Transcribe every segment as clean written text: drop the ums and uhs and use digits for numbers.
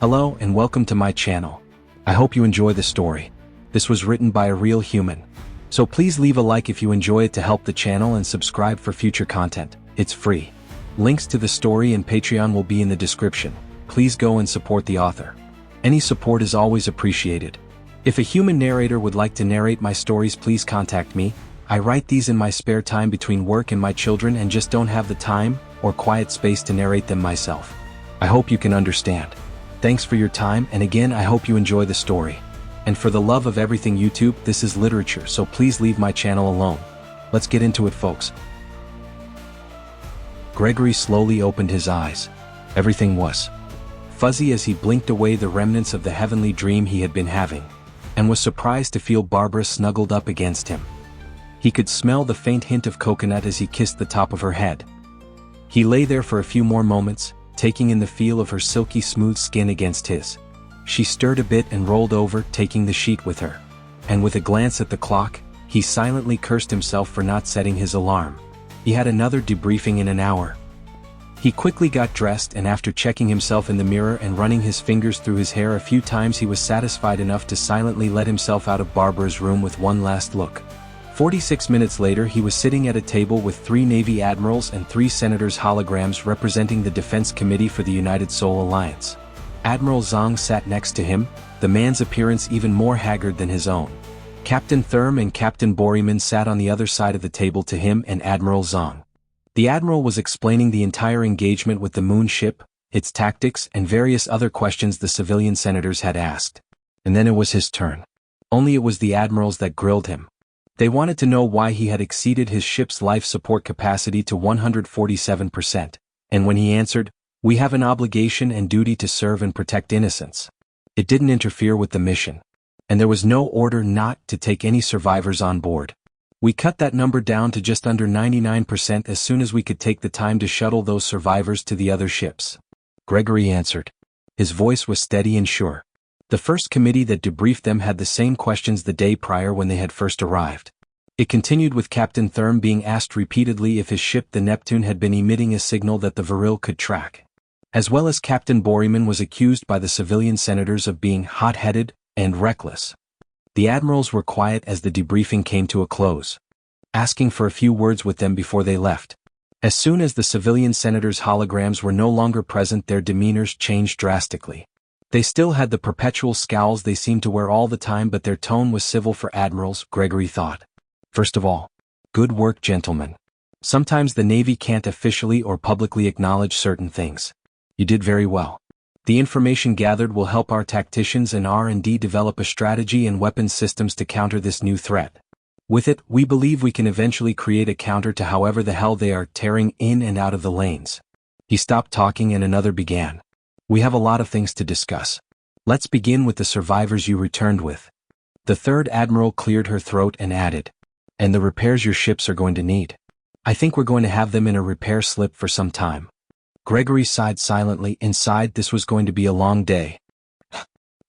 Hello and welcome to my channel. I hope you enjoy the story. This was written by a real human. So please leave a like if you enjoy it to help the channel and subscribe for future content. It's free. Links to the story and Patreon will be in the description. Please go and support the author. Any support is always appreciated. If a human narrator would like to narrate my stories, please contact me. I write these in my spare time between work and my children and just don't have the time or quiet space to narrate them myself. I hope you can understand. Thanks for your time, and again I hope you enjoy the story. And for the love of everything YouTube, this is literature, so please leave my channel alone. Let's get into it, folks. Gregory slowly opened his eyes. Everything was fuzzy as he blinked away the remnants of the heavenly dream he had been having, and was surprised to feel Barbara snuggled up against him. He could smell the faint hint of coconut as he kissed the top of her head. He lay there for a few more moments, taking in the feel of her silky smooth skin against his. She stirred a bit and rolled over, taking the sheet with her. And with a glance at the clock, he silently cursed himself for not setting his alarm. He had another debriefing in an hour. He quickly got dressed, and after checking himself in the mirror and running his fingers through his hair a few times, he was satisfied enough to silently let himself out of Barbara's room with one last look. 46 minutes later, he was sitting at a table with 3 Navy admirals and 3 senators' holograms representing the Defense Committee for the United Sol Alliance. Admiral Zhang sat next to him, the man's appearance even more haggard than his own. Captain Therm and Captain Borryman sat on the other side of the table to him and Admiral Zhang. The admiral was explaining the entire engagement with the moon ship, its tactics, and various other questions the civilian senators had asked. And then it was his turn. Only it was the admirals that grilled him. They wanted to know why he had exceeded his ship's life support capacity to 147%, and when he answered, "We have an obligation and duty to serve and protect innocents," it didn't interfere with the mission. And there was no order not to take any survivors on board. We cut that number down to just under 99% as soon as we could take the time to shuttle those survivors to the other ships. Gregory answered. His voice was steady and sure. The first committee that debriefed them had the same questions the day prior when they had first arrived. It continued with Captain Therm being asked repeatedly if his ship the Neptune had been emitting a signal that the Viril could track. As well as Captain Borryman was accused by the civilian senators of being hot-headed and reckless. The admirals were quiet as the debriefing came to a close, asking for a few words with them before they left. As soon as the civilian senators' holograms were no longer present, their demeanors changed drastically. They still had the perpetual scowls they seemed to wear all the time, but their tone was civil for admirals, Gregory thought. First of all, good work, gentlemen. Sometimes the Navy can't officially or publicly acknowledge certain things. You did very well. The information gathered will help our tacticians and R&D develop a strategy and weapons systems to counter this new threat. With it, we believe we can eventually create a counter to however the hell they are tearing in and out of the lanes. He stopped talking and another began. We have a lot of things to discuss. Let's begin with the survivors you returned with. The third admiral cleared her throat and added, "And the repairs your ships are going to need. I think we're going to have them in a repair slip for some time." Gregory sighed silently. Inside, this was going to be a long day.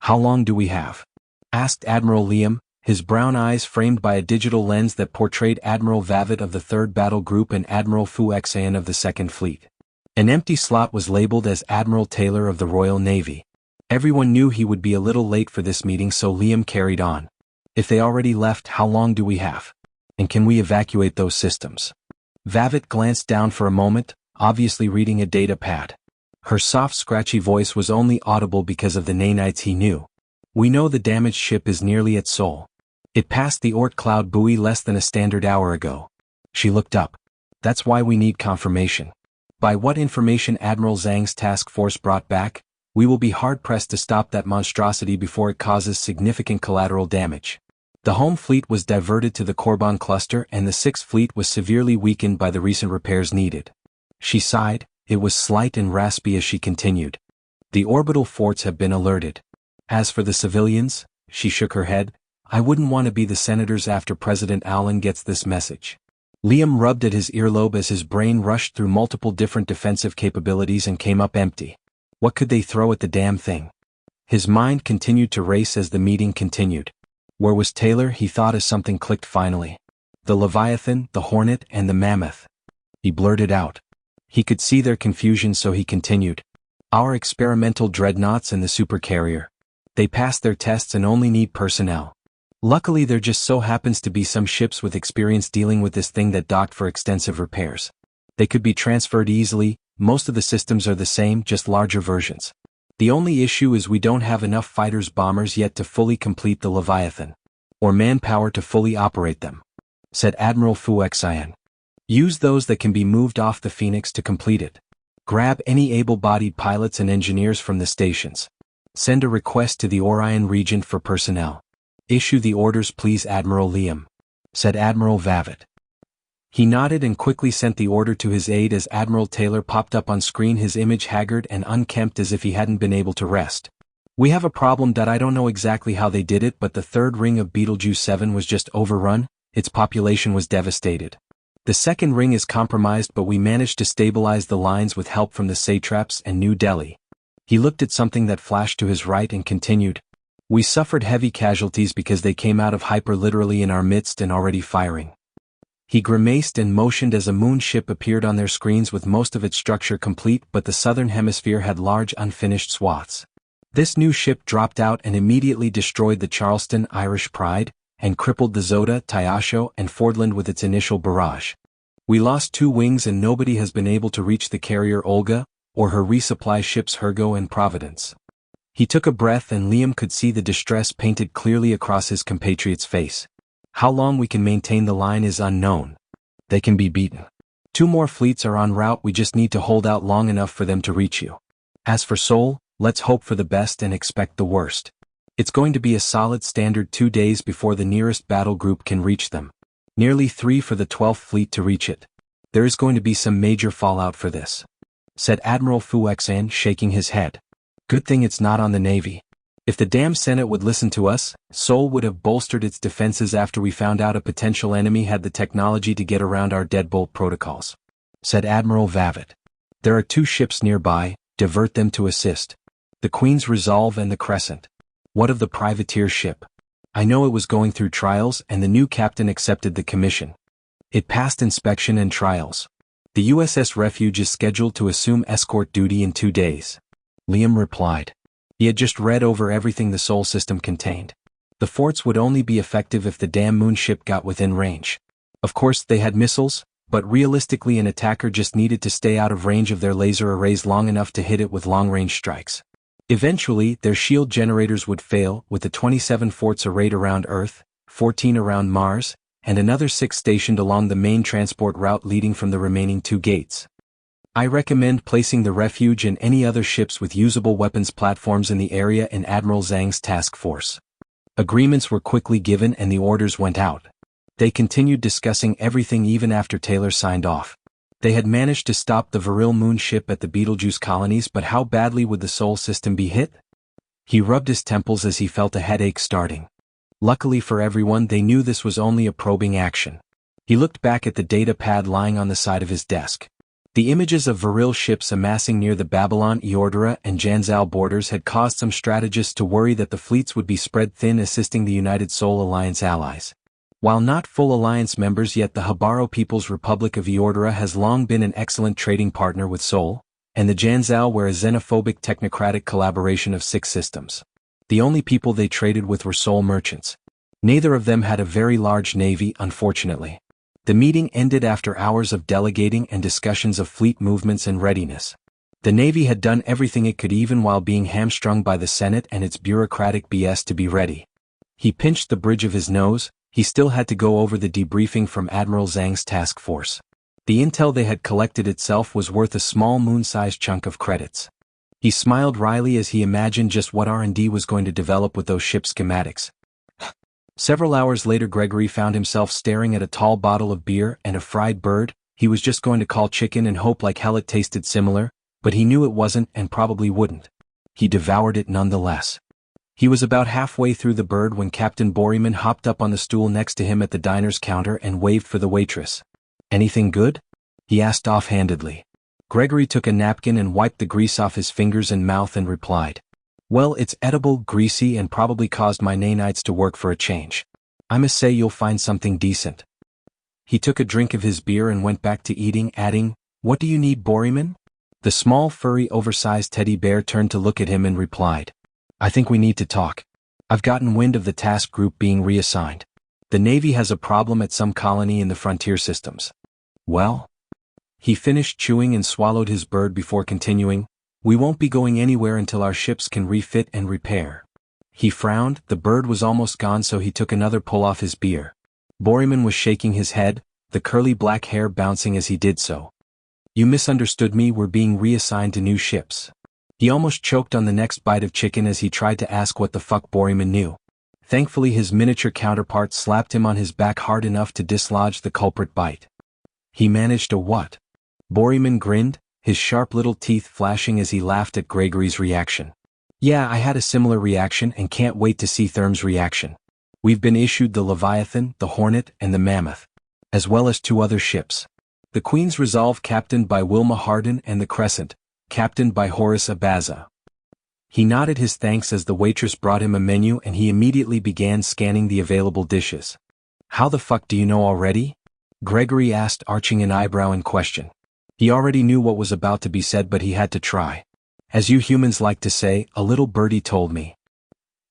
"How long do we have?" asked Admiral Liam, his brown eyes framed by a digital lens that portrayed Admiral Vavitt of the 3rd Battle Group and Admiral Fu Xan of the 2nd Fleet. An empty slot was labeled as Admiral Taylor of the Royal Navy. Everyone knew he would be a little late for this meeting, so Liam carried on. "If they already left, how long do we have? And can we evacuate those systems?" Vavitt glanced down for a moment, obviously reading a data pad. Her soft, scratchy voice was only audible because of the nanites he knew. "We know the damaged ship is nearly at Sol. It passed the Oort cloud buoy less than a standard hour ago." She looked up. "That's why we need confirmation. By what information Admiral Zhang's task force brought back, we will be hard-pressed to stop that monstrosity before it causes significant collateral damage." The home fleet was diverted to the Korban cluster and the 6th Fleet was severely weakened by the recent repairs needed. She sighed. It was slight and raspy as she continued. "The orbital forts have been alerted. As for the civilians," she shook her head, "I wouldn't want to be the senators after President Allen gets this message." Liam rubbed at his earlobe as his brain rushed through multiple different defensive capabilities and came up empty. What could they throw at the damn thing? His mind continued to race as the meeting continued. Where was Taylor, he thought, as something clicked finally. The Leviathan, the Hornet, and the Mammoth. He blurted out. He could see their confusion, so he continued. Our experimental dreadnoughts and the supercarrier. They passed their tests and only need personnel. Luckily there just so happens to be some ships with experience dealing with this thing that docked for extensive repairs. They could be transferred easily, most of the systems are the same, just larger versions. The only issue is we don't have enough fighters-bombers yet to fully complete the Leviathan. Or manpower to fully operate them," said Admiral Fu Xian. "Use those that can be moved off the Phoenix to complete it. Grab any able-bodied pilots and engineers from the stations. Send a request to the Orion region for personnel. Issue the orders please Admiral Liam," said Admiral Vavitt. He nodded and quickly sent the order to his aide as Admiral Taylor popped up on screen, his image haggard and unkempt as if he hadn't been able to rest. "We have a problem that I don't know exactly how they did it, but the third ring of Betelgeuse 7 was just overrun, its population was devastated. The second ring is compromised, but we managed to stabilize the lines with help from the satraps and New Delhi." He looked at something that flashed to his right and continued, "We suffered heavy casualties because they came out of hyper literally in our midst and already firing." He grimaced and motioned as a moon ship appeared on their screens with most of its structure complete, but the southern hemisphere had large unfinished swaths. This new ship dropped out and immediately destroyed the Charleston Irish Pride, and crippled the Zota, Tyasho, and Fordland with its initial barrage. "We lost 2 wings and nobody has been able to reach the carrier Olga, or her resupply ships Hergo and Providence." He took a breath and Liam could see the distress painted clearly across his compatriot's face. "How long we can maintain the line is unknown. They can be beaten. 2 more fleets are en route, we just need to hold out long enough for them to reach you. As for Sol, let's hope for the best and expect the worst. It's going to be a solid standard 2 days before the nearest battle group can reach them. Nearly 3 for the 12th Fleet to reach it. There is going to be some major fallout for this," said Admiral Fu Xian, shaking his head. "Good thing it's not on the Navy. If the damn Senate would listen to us, Sol would have bolstered its defenses after we found out a potential enemy had the technology to get around our deadbolt protocols," said Admiral Vavitt. "There are 2 ships nearby, divert them to assist. The Queen's Resolve and the Crescent. What of the privateer ship? I know it was going through trials and the new captain accepted the commission. It passed inspection and trials. The USS Refuge is scheduled to assume escort duty in 2 days." Liam replied. He had just read over everything the Sol system contained. The forts would only be effective if the damn moon ship got within range. Of course they had missiles, but realistically an attacker just needed to stay out of range of their laser arrays long enough to hit it with long-range strikes. Eventually, their shield generators would fail, with the 27 forts arrayed around Earth, 14 around Mars, and another 6 stationed along the main transport route leading from the remaining 2 gates. "I recommend placing the Refuge and any other ships with usable weapons platforms in the area in Admiral Zhang's task force." Agreements were quickly given and the orders went out. They continued discussing everything even after Taylor signed off. They had managed to stop the Viril moon ship at the Betelgeuse colonies, but how badly would the Sol system be hit? He rubbed his temples as he felt a headache starting. Luckily for everyone, they knew this was only a probing action. He looked back at the data pad lying on the side of his desk. The images of Viril ships amassing near the Babylon, Eordora, and Janzal borders had caused some strategists to worry that the fleets would be spread thin assisting the United Sol Alliance allies. While not full alliance members yet, the Habaro People's Republic of Eordora has long been an excellent trading partner with Sol, and the Janzal were a xenophobic technocratic collaboration of 6 systems. The only people they traded with were Sol merchants. Neither of them had a very large navy, unfortunately. The meeting ended after hours of delegating and discussions of fleet movements and readiness. The Navy had done everything it could even while being hamstrung by the Senate and its bureaucratic BS to be ready. He pinched the bridge of his nose. He still had to go over the debriefing from Admiral Zhang's task force. The intel they had collected itself was worth a small moon-sized chunk of credits. He smiled wryly as he imagined just what R&D was going to develop with those ship schematics. Several hours later, Gregory found himself staring at a tall bottle of beer and a fried bird. He was just going to call chicken and hope like hell it tasted similar, but he knew it wasn't and probably wouldn't. He devoured it nonetheless. He was about halfway through the bird when Captain Borryman hopped up on the stool next to him at the diner's counter and waved for the waitress. "Anything good?" he asked offhandedly. Gregory took a napkin and wiped the grease off his fingers and mouth and replied, "Well, it's edible, greasy, and probably caused my nanites to work for a change. I must say you'll find something decent." He took a drink of his beer and went back to eating, adding, "What do you need, Borryman?" The small, furry, oversized teddy bear turned to look at him and replied, "I think we need to talk. I've gotten wind of the task group being reassigned. The Navy has a problem at some colony in the frontier systems." "Well?" He finished chewing and swallowed his bird before continuing, "We won't be going anywhere until our ships can refit and repair." He frowned. The bird was almost gone, so he took another pull off his beer. Boreyman was shaking his head, the curly black hair bouncing as he did so. "You misunderstood me, we're being reassigned to new ships." He almost choked on the next bite of chicken as he tried to ask what the fuck Boreyman knew. Thankfully his miniature counterpart slapped him on his back hard enough to dislodge the culprit bite. "He managed to what?" Boreyman grinned, his sharp little teeth flashing as he laughed at Gregory's reaction. "Yeah, I had a similar reaction and can't wait to see Therm's reaction. We've been issued the Leviathan, the Hornet, and the Mammoth, as well as 2 other ships. The Queen's Resolve, captained by Wilma Hardin, and the Crescent, captained by Horace Abaza." He nodded his thanks as the waitress brought him a menu and he immediately began scanning the available dishes. "How the fuck do you know already?" Gregory asked, arching an eyebrow in question. He already knew what was about to be said, but he had to try. "As you humans like to say, a little birdie told me."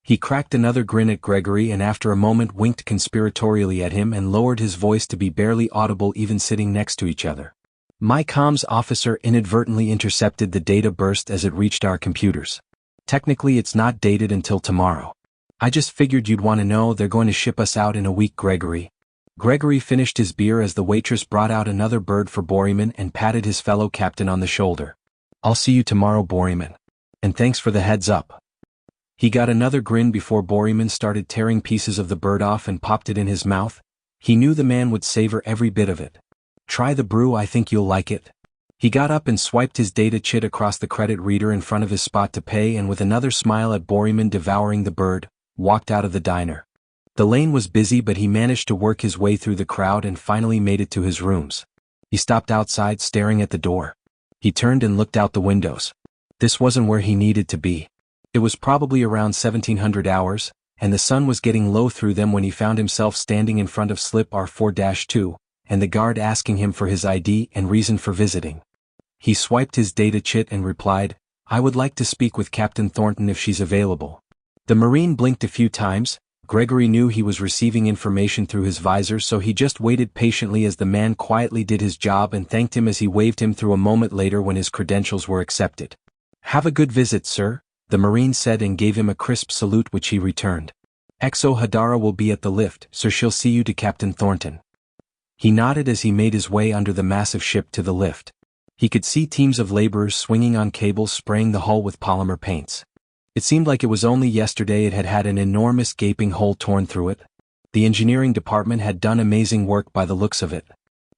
He cracked another grin at Gregory and after a moment winked conspiratorially at him and lowered his voice to be barely audible even sitting next to each other. "My comms officer inadvertently intercepted the data burst as it reached our computers. Technically it's not dated until tomorrow. I just figured you'd want to know, they're going to ship us out in a week, Gregory." Gregory finished his beer as the waitress brought out another bird for Boreyman and patted his fellow captain on the shoulder. "I'll see you tomorrow, Boreyman. And thanks for the heads up." He got another grin before Boreyman started tearing pieces of the bird off and popped it in his mouth. He knew the man would savor every bit of it. "Try the brew, I think you'll like it." He got up and swiped his data chit across the credit reader in front of his spot to pay and with another smile at Boreyman devouring the bird, walked out of the diner. The lane was busy but he managed to work his way through the crowd and finally made it to his rooms. He stopped outside staring at the door. He turned and looked out the windows. This wasn't where he needed to be. It was probably around 1700 hours, and the sun was getting low through them when he found himself standing in front of slip R4-2, and the guard asking him for his ID and reason for visiting. He swiped his data chit and replied, "I would like to speak with Captain Thornton if she's available." The Marine blinked a few times. Gregory knew he was receiving information through his visor, so he just waited patiently as the man quietly did his job and thanked him as he waved him through a moment later when his credentials were accepted. "Have a good visit, sir," the Marine said and gave him a crisp salute which he returned. "XO Hadara will be at the lift, so she'll see you to Captain Thornton." He nodded as he made his way under the massive ship to the lift. He could see teams of laborers swinging on cables spraying the hull with polymer paints. It seemed like it was only yesterday it had had an enormous gaping hole torn through it. The engineering department had done amazing work by the looks of it.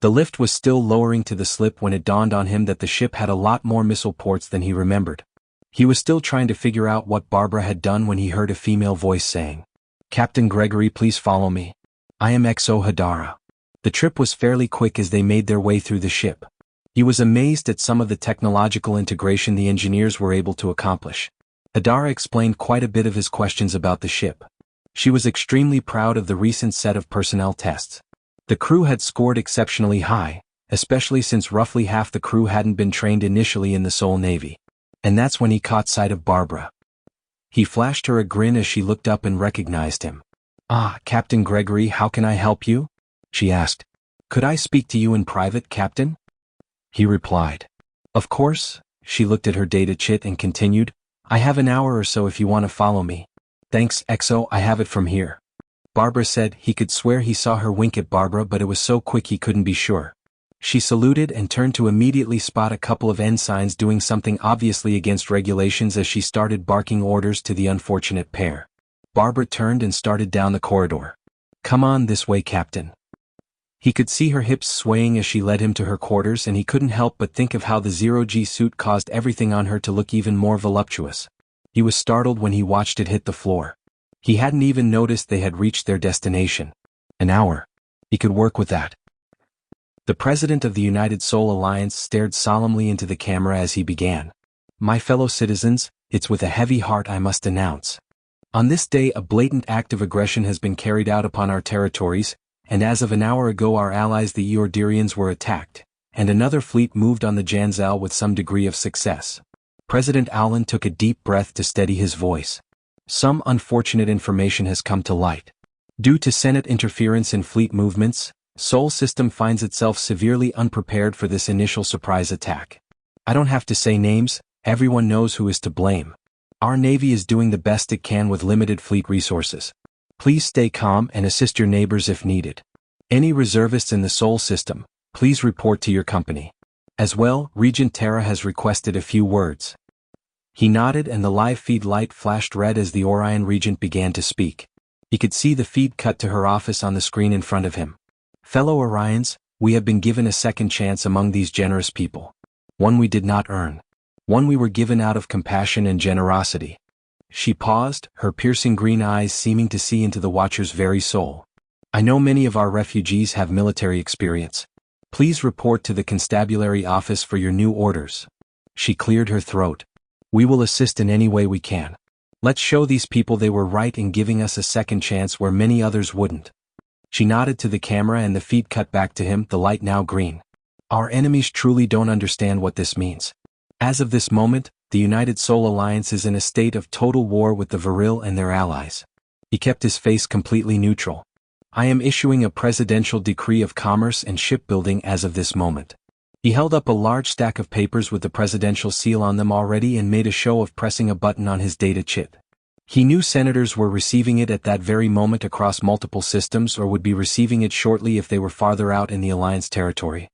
The lift was still lowering to the slip when it dawned on him that the ship had a lot more missile ports than he remembered. He was still trying to figure out what Barbara had done when he heard a female voice saying, "Captain Gregory, please follow me. I am XO Hadara." The trip was fairly quick as they made their way through the ship. He was amazed at some of the technological integration the engineers were able to accomplish. Hadara explained quite a bit of his questions about the ship. She was extremely proud of the recent set of personnel tests. The crew had scored exceptionally high, especially since roughly half the crew hadn't been trained initially in the Sol Navy. And that's when he caught sight of Barbara. He flashed her a grin as she looked up and recognized him. "Ah, Captain Gregory, how can I help you?" she asked. "Could I speak to you in private, Captain?" He replied. "Of course." She looked at her data chit and continued, "I have an hour or so if you want to follow me." "Thanks, XO, I have it from here." Barbara said. He could swear he saw her wink at Barbara, but it was so quick he couldn't be sure. She saluted and turned to immediately spot a couple of ensigns doing something obviously against regulations as she started barking orders to the unfortunate pair. Barbara turned and started down the corridor. "Come on this way, Captain." He could see her hips swaying as she led him to her quarters and he couldn't help but think of how the zero-G suit caused everything on her to look even more voluptuous. He was startled when he watched it hit the floor. He hadn't even noticed they had reached their destination. An hour. He could work with that. The President of the United Sol Alliance stared solemnly into the camera as he began. "My fellow citizens, it's with a heavy heart I must announce. On this day a blatant act of aggression has been carried out upon our territories, and as of an hour ago our allies the Eordirians were attacked, and another fleet moved on the Janzel with some degree of success. President Allen took a deep breath to steady his voice. Some unfortunate information has come to light. Due to Senate interference in fleet movements, Sol system finds itself severely unprepared for this initial surprise attack. I don't have to say names, everyone knows who is to blame. Our Navy is doing the best it can with limited fleet resources. Please stay calm and assist your neighbors if needed. Any reservists in the Sol system, please report to your company. As well, Regent Terra has requested a few words. He nodded and the live feed light flashed red as the Orion Regent began to speak. He could see the feed cut to her office on the screen in front of him. Fellow Orions, we have been given a second chance among these generous people. One we did not earn. One we were given out of compassion and generosity. She paused, her piercing green eyes seeming to see into the Watcher's very soul. I know many of our refugees have military experience. Please report to the constabulary office for your new orders. She cleared her throat. We will assist in any way we can. Let's show these people they were right in giving us a second chance where many others wouldn't. She nodded to the camera and the feed cut back to him, the light now green. Our enemies truly don't understand what this means. As of this moment, the United Sol Alliance is in a state of total war with the Viril and their allies. He kept his face completely neutral. I am issuing a presidential decree of commerce and shipbuilding as of this moment. He held up a large stack of papers with the presidential seal on them already and made a show of pressing a button on his data chip. He knew senators were receiving it at that very moment across multiple systems or would be receiving it shortly if they were farther out in the Alliance territory.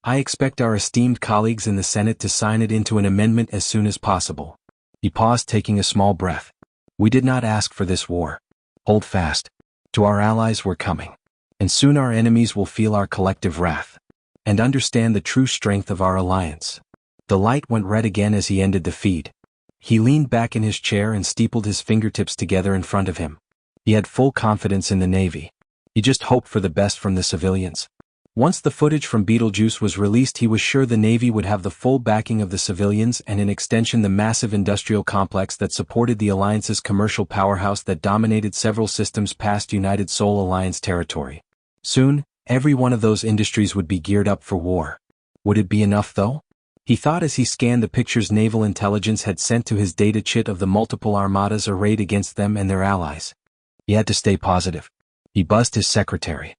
I expect our esteemed colleagues in the Senate to sign it into an amendment as soon as possible. He paused, taking a small breath. We did not ask for this war. Hold fast. To our allies we're coming. And soon our enemies will feel our collective wrath. And understand the true strength of our alliance. The light went red again as he ended the feed. He leaned back in his chair and steepled his fingertips together in front of him. He had full confidence in the Navy. He just hoped for the best from the civilians. Once the footage from Betelgeuse was released, he was sure the Navy would have the full backing of the civilians and in extension the massive industrial complex that supported the Alliance's commercial powerhouse that dominated several systems past United Sol Alliance territory. Soon, every one of those industries would be geared up for war. Would it be enough though? He thought as he scanned the pictures naval intelligence had sent to his data chit of the multiple armadas arrayed against them and their allies. He had to stay positive. He buzzed his secretary.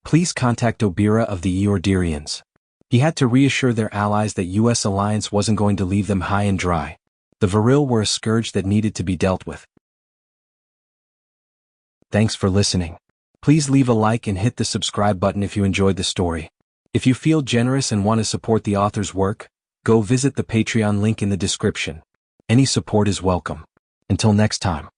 Please contact Obira of the Eordirians. He had to reassure their allies that US Alliance wasn't going to leave them high and dry. The Viril were a scourge that needed to be dealt with. Thanks for listening. Please leave a like and hit the subscribe button if you enjoyed the story. If you feel generous and want to support the author's work, go visit the Patreon link in the description. Any support is welcome. Until next time.